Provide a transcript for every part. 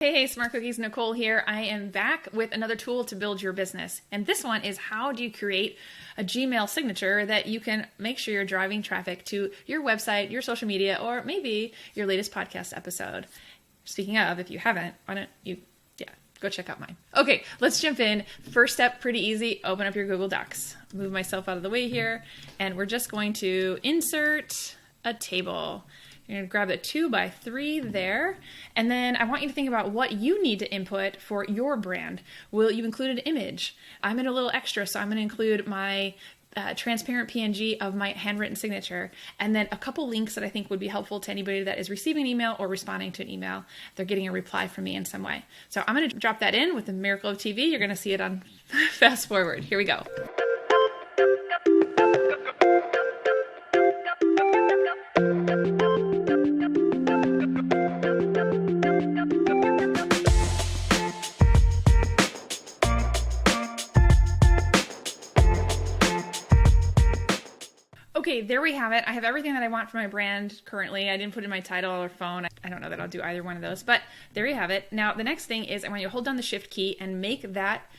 Hey, Smart Cookies, Nicole here. I am back with another tool to build your business. And this one is how do you create a Gmail signature that you can make sure you're driving traffic to your website, your social media, or maybe your latest podcast episode. Speaking of, if you haven't, why don't you, go check out mine. Okay, let's jump in. First step, pretty easy. Open up your Google Docs. Move myself out of the way here. And we're just going to insert a table. You're going to grab a 2x3 there, and then I want you to think about what you need to input for your brand. Will you include an image? I'm in a little extra, so I'm going to include my transparent PNG of my handwritten signature, and then a couple links that I think would be helpful to anybody that is receiving an email or responding to an email. They're getting a reply from me in some way. So I'm going to drop that in with the miracle of TV. You're going to see it on fast forward. Here we go. Okay, there we have it. I have everything that I want for my brand currently. I didn't put in my title or phone. I don't know that I'll do either one of those, but there you have it. Now, the next thing is I want you to hold down the Shift key and make that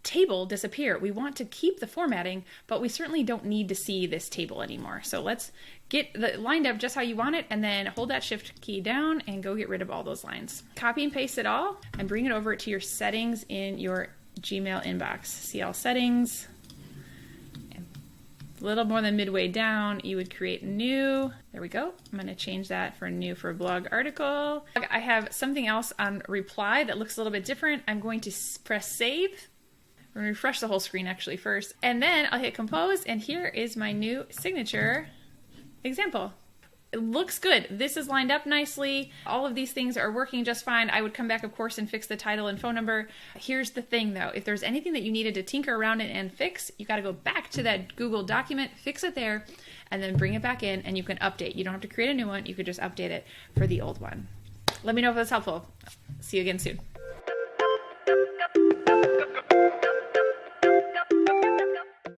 table disappear. We want to keep the formatting, but we certainly don't need to see this table anymore. So let's get it lined up just how you want it, and then hold that Shift key down and go get rid of all those lines. Copy and paste it all and bring it over to your settings in your Gmail inbox. See all settings. A little more than midway down, you would create new. There we go. I'm going to change that for new for a blog article. I have something else on reply that looks a little bit different. I'm going to press save. We're going to refresh the whole screen actually first. And then I'll hit compose, and here is my new signature example. It looks good. This is lined up nicely. All of these things are working just fine. I would come back, of course, and fix the title and phone number. Here's the thing, though. If there's anything that you needed to tinker around it and fix, you got to go back to that Google document, fix it there, and then bring it back in, and you can update. You don't have to create a new one. You could just update it for the old one. Let me know if that's helpful. See you again soon.